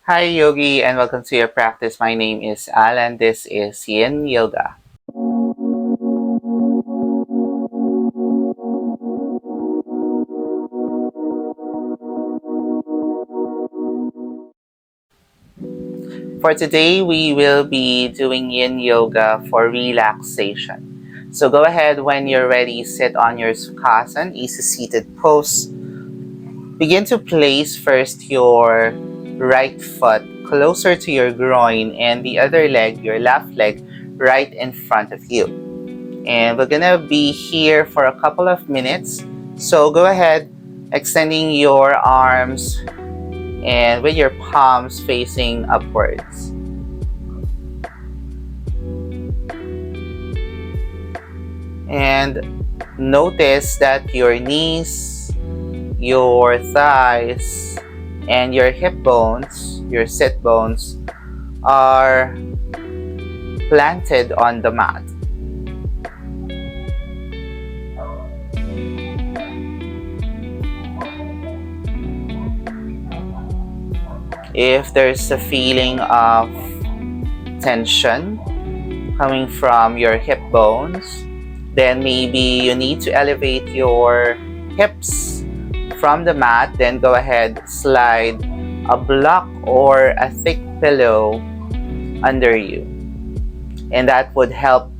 Hi, Yogi, and welcome to your practice. My name is Alan. This is Yin Yoga. For today, we will be doing Yin Yoga for relaxation. So go ahead when you're ready, sit on your Sukhasana, easy seated pose. Begin to place first your right foot closer to your groin and the other leg, your left leg, right in front of you. And we're gonna be here for a couple of minutes. So go ahead, extending your arms and with your palms facing upwards. And notice that your knees, your thighs, and your hip bones, your sit bones, are planted on the mat. If there's a feeling of tension coming from your hip bones, then maybe you need to elevate your hips from the mat. Then go ahead, slide a block or a thick pillow under you. And that would help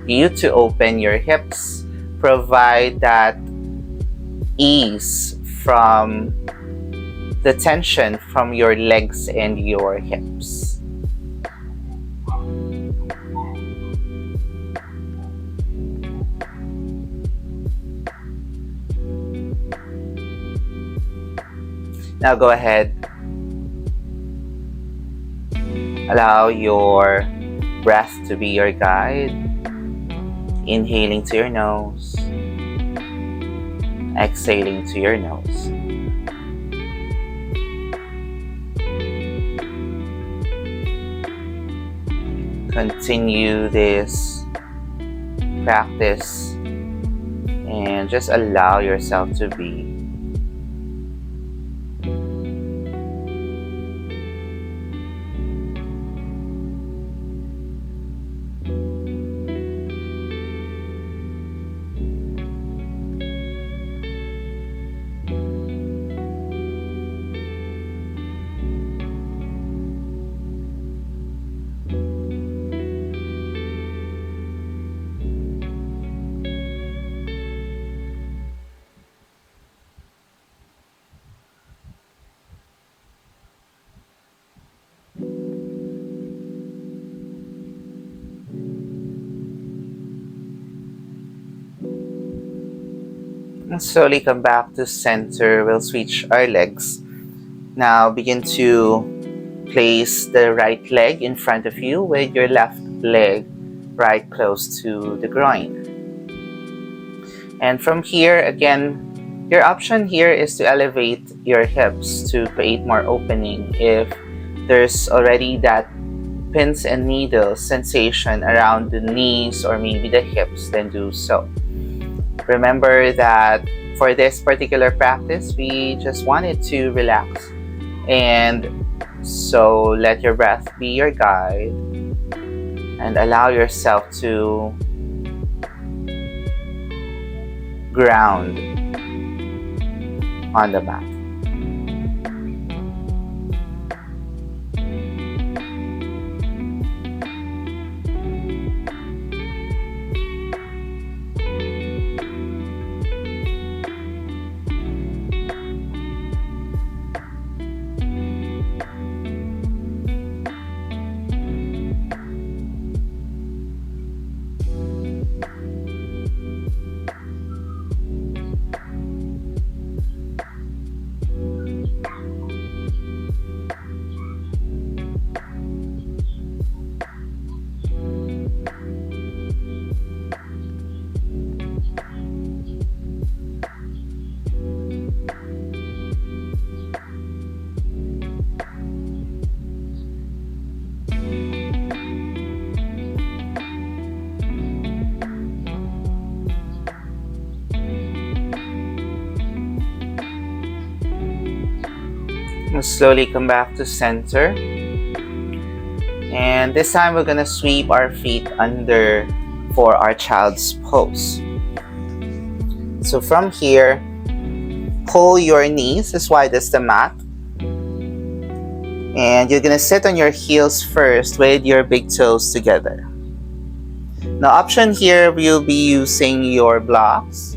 you to open your hips, provide that ease from the tension from your legs and your hips. Now go ahead, allow your breath to be your guide. Inhaling to your nose, exhaling to your nose. Continue this practice and just allow yourself to be. And slowly come back to center. We'll switch our legs. Now begin to place the right leg in front of you with your left leg right close to the groin. And from here, again, your option here is to elevate your hips to create more opening. If there's already that pins and needles sensation around the knees or maybe the hips, then do so. Remember that for this particular practice, we just wanted to relax. And so let your breath be your guide and allow yourself to ground on the mat. We'll slowly come back to center. And this time we're gonna sweep our feet under for our child's pose. So from here, pull your knees as wide as the mat. And you're gonna sit on your heels first with your big toes together. Now, option here, we'll be using your blocks.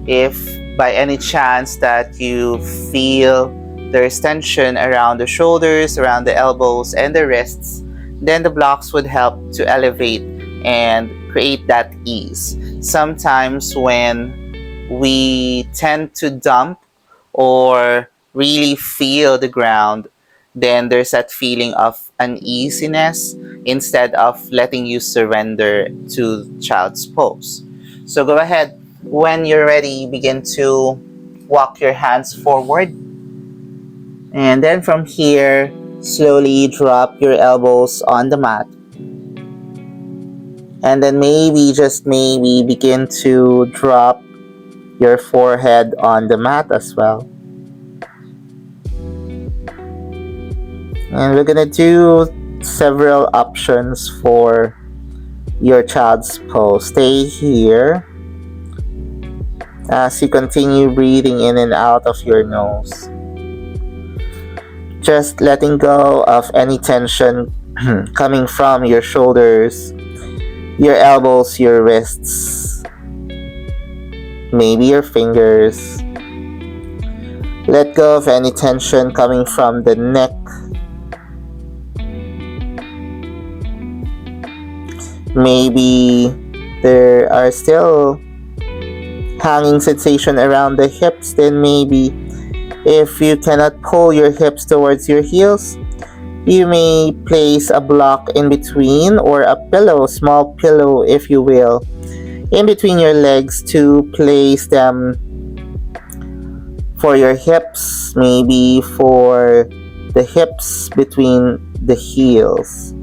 If by any chance that you feel there's tension around the shoulders, around the elbows, and the wrists, then the blocks would help to elevate and create that ease. Sometimes when we tend to dump or really feel the ground, then there's that feeling of uneasiness instead of letting you surrender to child's pose. So go ahead. When you're ready, begin to walk your hands forward. And then from here, slowly drop your elbows on the mat. And then maybe, just maybe, begin to drop your forehead on the mat as well. And we're gonna do several options for your child's pose. Stay here as you continue breathing in and out of your nose. Just letting go of any tension coming from your shoulders, your elbows, your wrists, maybe your fingers. Let go of any tension coming from the neck, maybe there are still hanging sensation around the hips. Then maybe if you cannot pull your hips towards your heels, you may place a block in between, or a pillow, small pillow if you will, in between your legs to place them for your hips, maybe for the hips between the heels.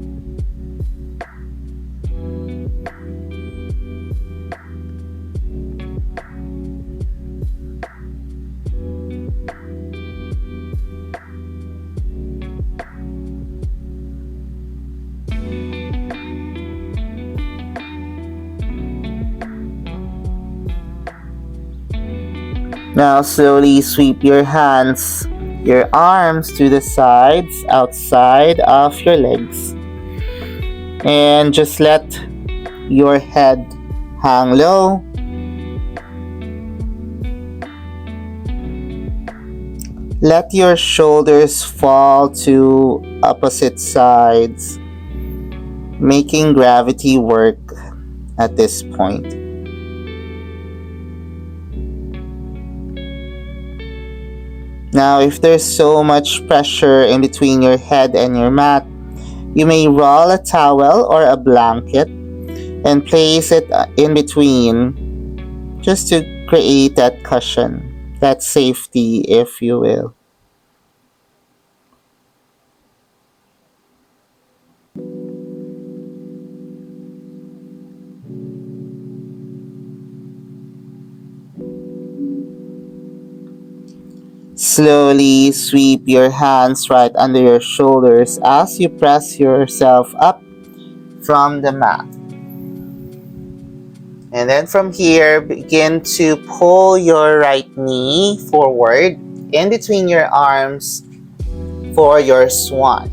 Now slowly sweep your hands, your arms to the sides, outside of your legs. And just let your head hang low. Let your shoulders fall to opposite sides, making gravity work at this point. Now, if there's so much pressure in between your head and your mat, you may roll a towel or a blanket and place it in between just to create that cushion, that safety, if you will. Slowly sweep your hands right under your shoulders as you press yourself up from the mat. And then from here, begin to pull your right knee forward in between your arms for your swan.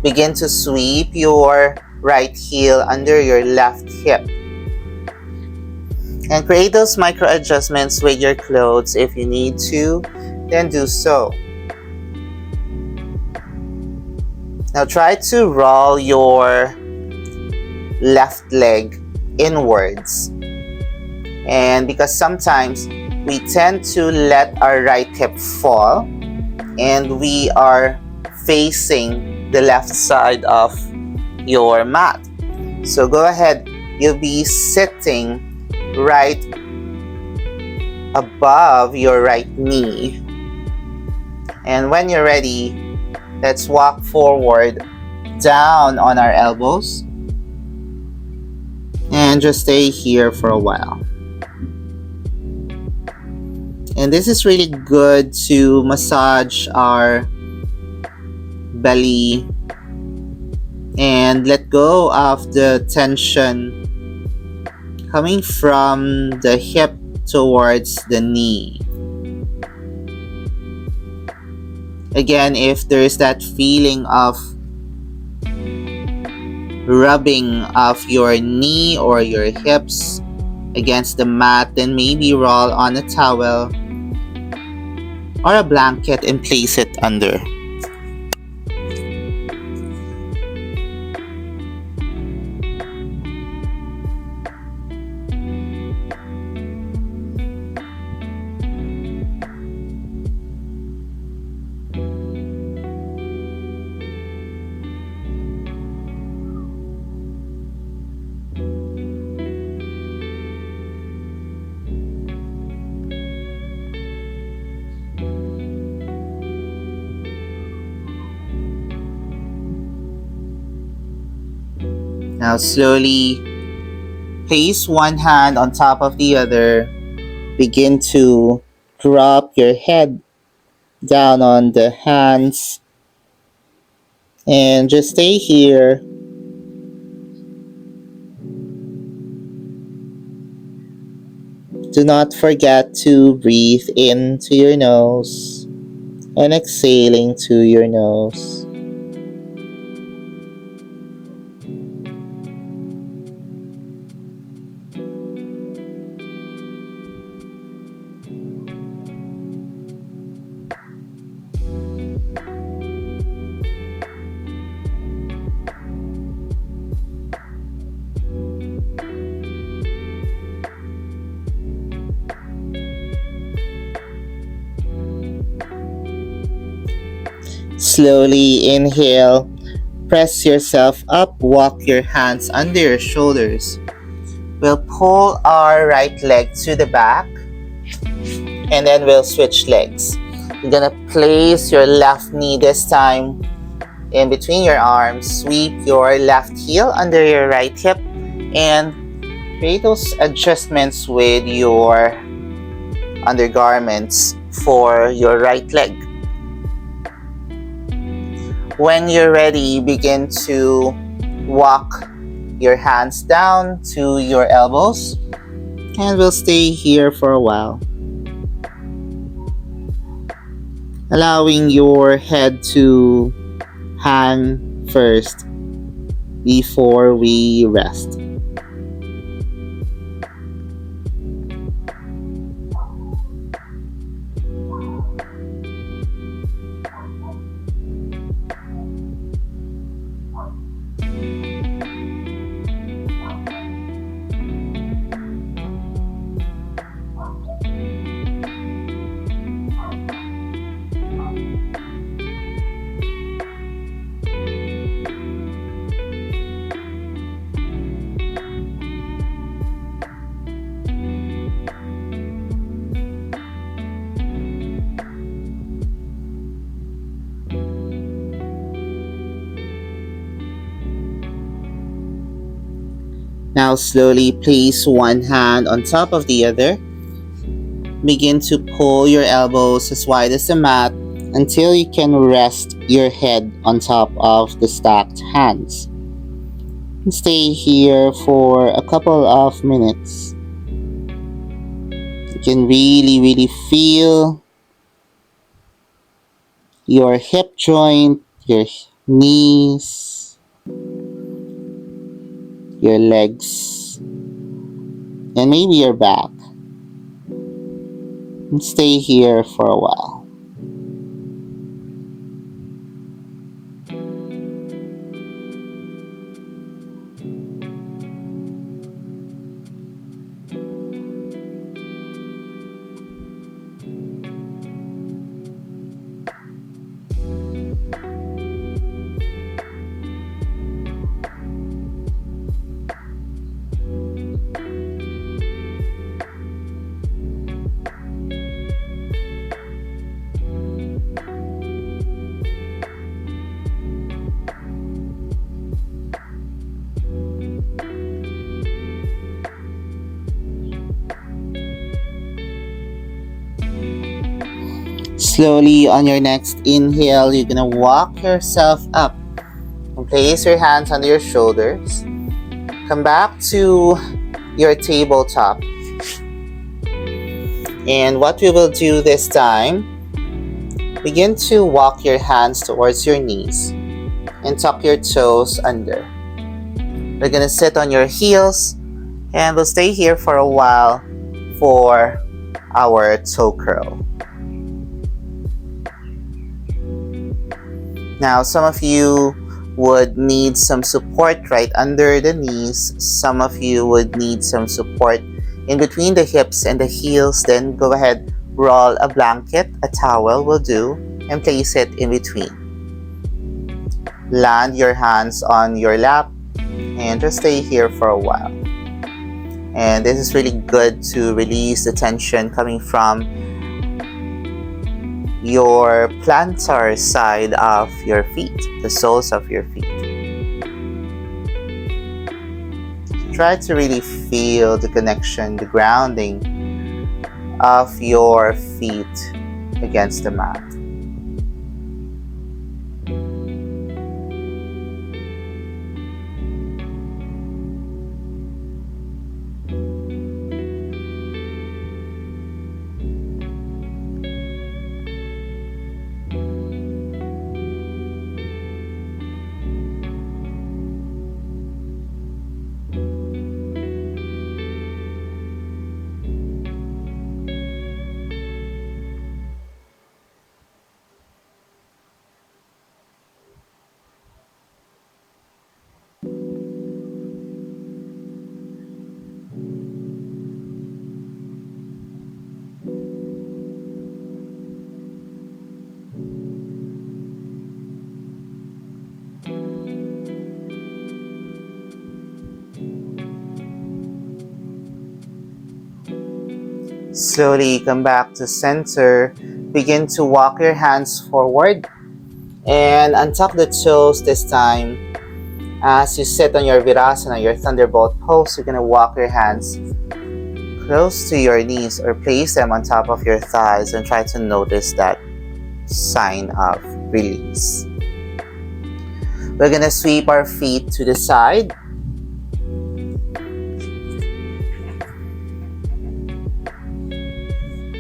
Begin to sweep your right heel under your left hip. And create those micro adjustments with your clothes. If you need to, then do so. Now try to roll your left leg inwards. And because sometimes we tend to let our right hip fall and we are facing the left side of your mat. So go ahead, you'll be sitting right above your right knee. And when you're ready, let's walk forward down on our elbows and just stay here for a while. And this is really good to massage our belly and let go of the tension coming from the hip towards the knee. Again, if there's that feeling of rubbing of your knee or your hips against the mat, then maybe roll on a towel or a blanket and place it under. Now slowly place one hand on top of the other. Begin to drop your head down on the hands and just stay here. Do not forget to breathe into your nose and exhaling to your nose. Slowly inhale, press yourself up, walk your hands under your shoulders. We'll pull our right leg to the back and then we'll switch legs. You're gonna place your left knee this time in between your arms, sweep your left heel under your right hip and create those adjustments with your undergarments for your right leg. When you're ready, begin to walk your hands down to your elbows and we'll stay here for a while. Allowing your head to hang first before we rest. Now slowly place one hand on top of the other. Begin to pull your elbows as wide as the mat until you can rest your head on top of the stacked hands. And stay here for a couple of minutes. You can really feel your hip joint, your knees, your legs, and maybe your back. And stay here for a while. Slowly on your next inhale, you're gonna walk yourself up. And place your hands under your shoulders. Come back to your tabletop. And what we will do this time, begin to walk your hands towards your knees and tuck your toes under. We're gonna sit on your heels and we'll stay here for a while for our toe curl. Now, some of you would need some support right under the knees. Some of you would need some support in between the hips and the heels. Then go ahead, roll a blanket, a towel will do, and place it in between. Land your hands on your lap and just stay here for a while. And this is really good to release the tension coming from your plantar side of your feet, the soles of your feet. Try to really feel the connection, the grounding of your feet against the mat. Slowly come back to center. Begin to walk your hands forward and untuck the toes this time. As you sit on your Virasana, your Thunderbolt pose, you're going to walk your hands close to your knees or place them on top of your thighs and try to notice that sign of release. We're going to sweep our feet to the side.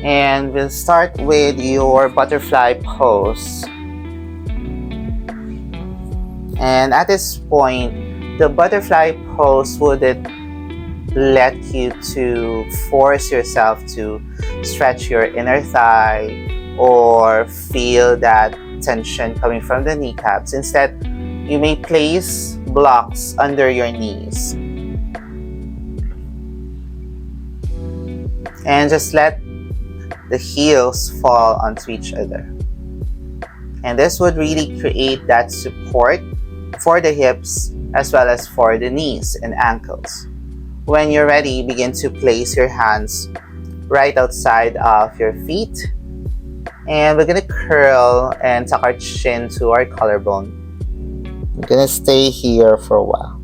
And we'll start with your butterfly pose. And at this point, the butterfly pose wouldn't let you to force yourself to stretch your inner thigh or feel that tension coming from the kneecaps. Instead, you may place blocks under your knees. And just let the heels fall onto each other. And this would really create that support for the hips as well as for the knees and ankles. When you're ready, begin to place your hands right outside of your feet. And we're gonna curl and tuck our chin to our collarbone. We're gonna stay here for a while.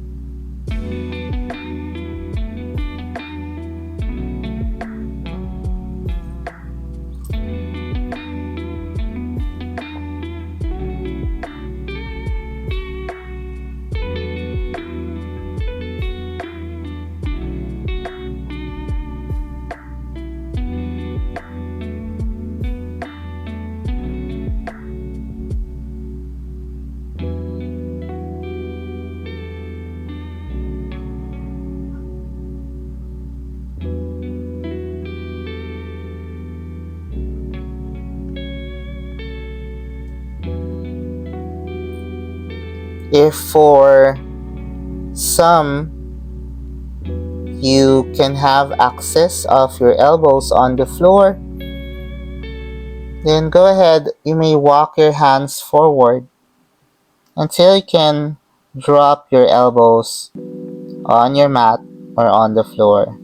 If for some you can have access of your elbows on the floor, then go ahead, you may walk your hands forward until you can drop your elbows on your mat or on the floor.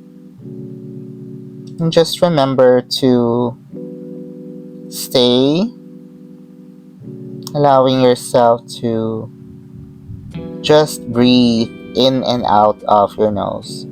And just remember to stay, allowing yourself to just breathe in and out of your nose.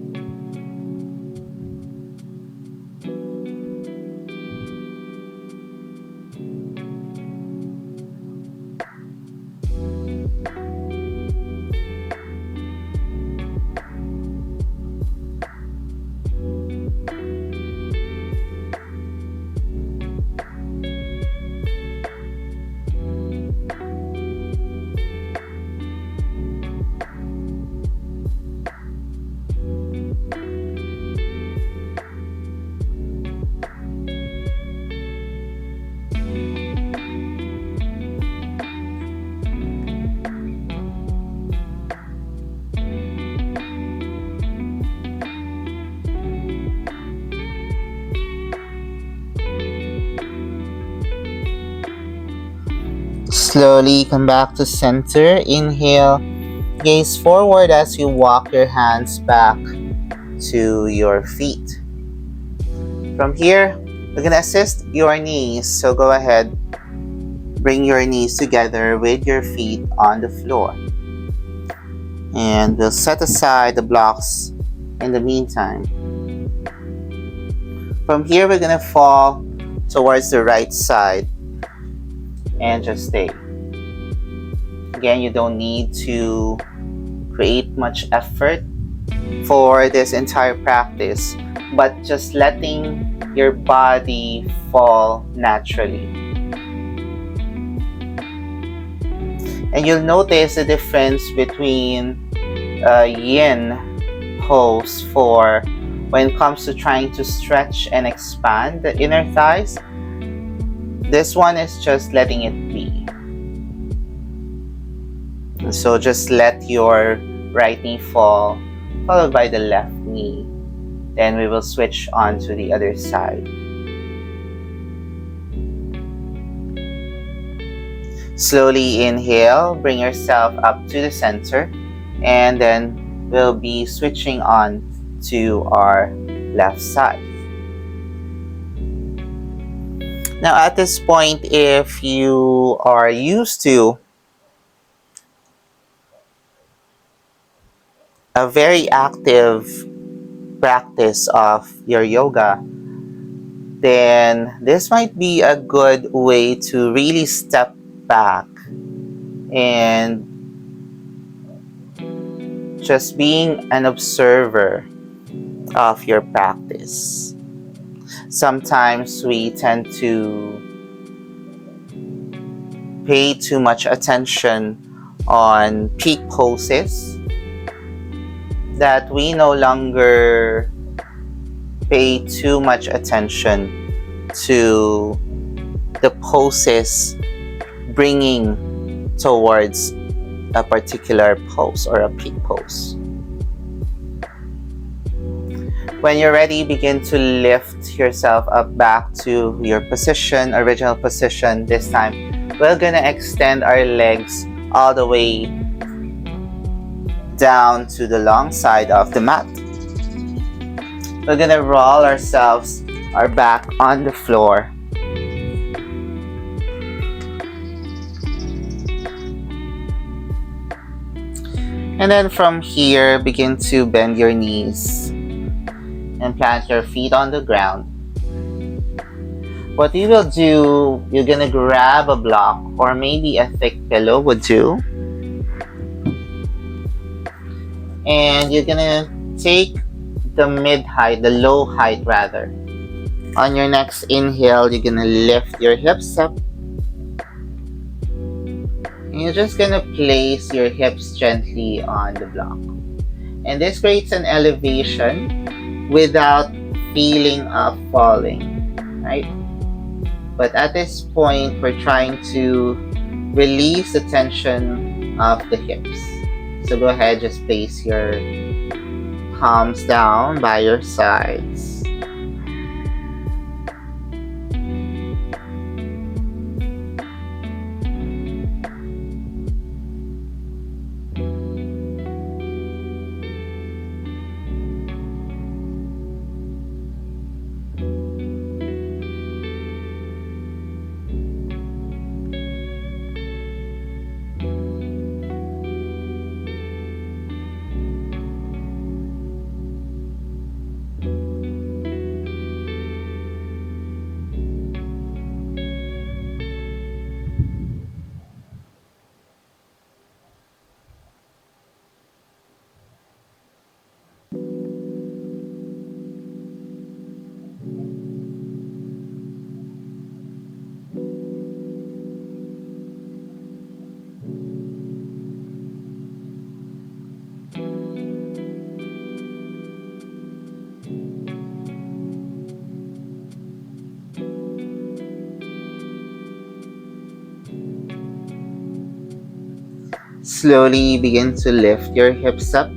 Slowly come back to center. Inhale. Gaze forward as you walk your hands back to your feet. From here, we're going to assist your knees. So go ahead, bring your knees together with your feet on the floor. And we'll set aside the blocks in the meantime. From here, we're going to fall towards the right side and just stay. Again, you don't need to create much effort for this entire practice, but just letting your body fall naturally. And you'll notice the difference between yin pose for when it comes to trying to stretch and expand the inner thighs. This one is just letting it be. So just let your right knee fall, followed by the left knee. Then we will switch on to the other side. Slowly inhale, bring yourself up to the center, and then we'll be switching on to our left side. Now at this point, if you are used to a very active practice of your yoga, then this might be a good way to really step back and just being an observer of your practice. Sometimes we tend to pay too much attention on peak poses that we no longer pay too much attention to the poses bringing towards a particular pose or a peak pose. When you're ready, begin to lift yourself up back to your position, original position. This time, we're gonna extend our legs all the way down to the long side of the mat. We're gonna roll ourselves, our back on the floor. And then from here, begin to bend your knees and plant your feet on the ground. What you will do, you're gonna grab a block or maybe a thick pillow would do. And you're gonna take the mid-height, the low height rather. On your next inhale, you're gonna lift your hips up. And you're just gonna place your hips gently on the block. And this creates an elevation without feeling of falling, right? But at this point, we're trying to release the tension of the hips. So go ahead, just place your palms down by your sides. Slowly begin to lift your hips up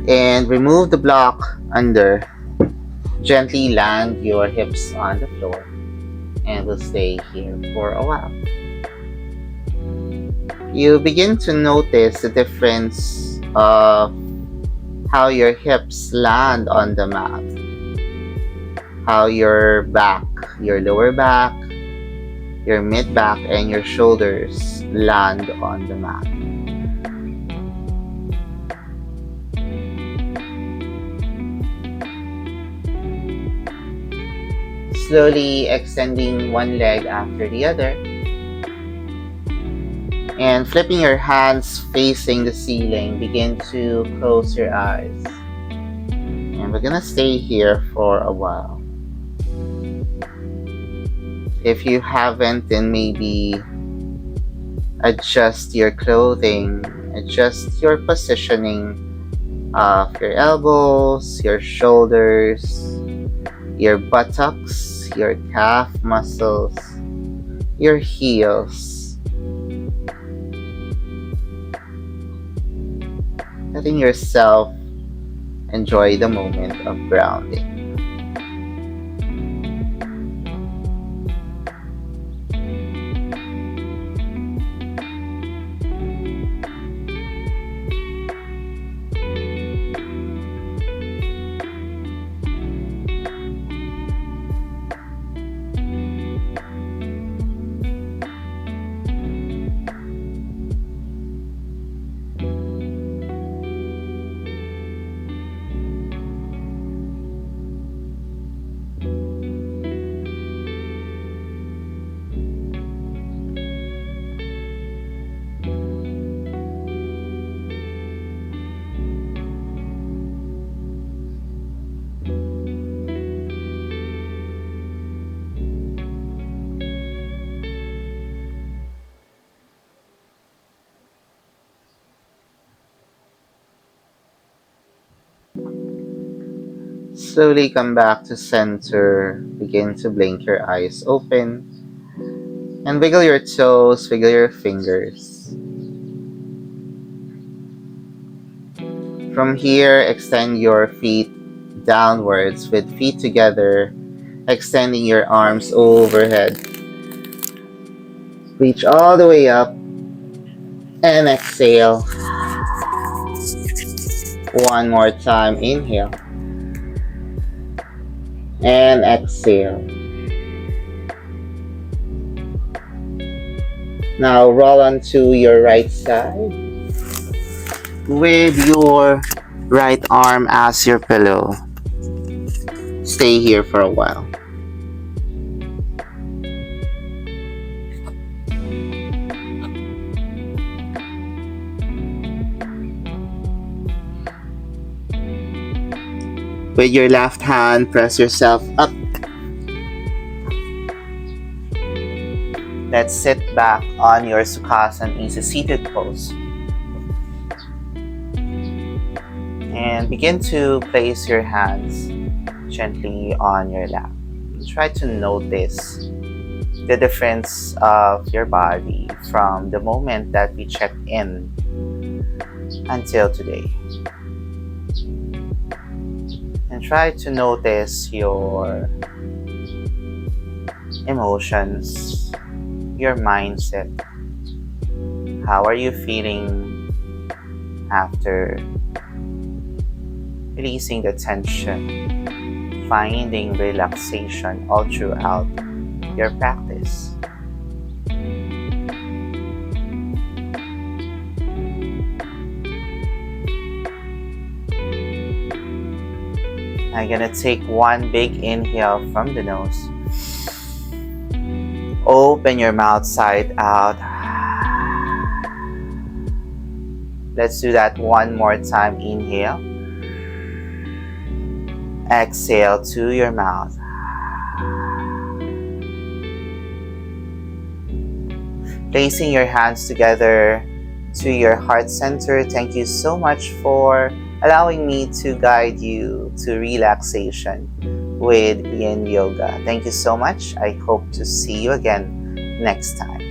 and remove the block under. Gently land your hips on the floor and we'll stay here for a while. You begin to notice the difference of how your hips land on the mat, how your back, your lower back, your mid back, and your shoulders land on the mat. Slowly extending one leg after the other and flipping your hands facing the ceiling. Begin to close your eyes. And we're gonna stay here for a while. If you haven't, then maybe adjust your clothing, adjust your positioning of your elbows, your shoulders, your buttocks, your calf muscles, your heels. Letting yourself enjoy the moment of grounding. Slowly come back to center. Begin to blink your eyes open. And wiggle your toes, wiggle your fingers. From here, extend your feet downwards with feet together, extending your arms overhead. Reach all the way up and exhale. One more time, inhale and exhale. Now roll onto your right side with your right arm as your pillow. Stay here for a while. With your left hand, press yourself up. Let's sit back on your Sukhasana, easy seated pose. And begin to place your hands gently on your lap. Try to notice the difference of your body from the moment that we checked in until today. And try to notice your emotions, your mindset. How are you feeling after releasing the tension, finding relaxation all throughout your practice? I'm gonna take one big inhale from the nose. Open your mouth side out. Let's do that one more time. Inhale. Exhale to your mouth. Placing your hands together to your heart center. Thank you so much for allowing me to guide you to relaxation with Yin Yoga. Thank you so much. I hope to see you again next time.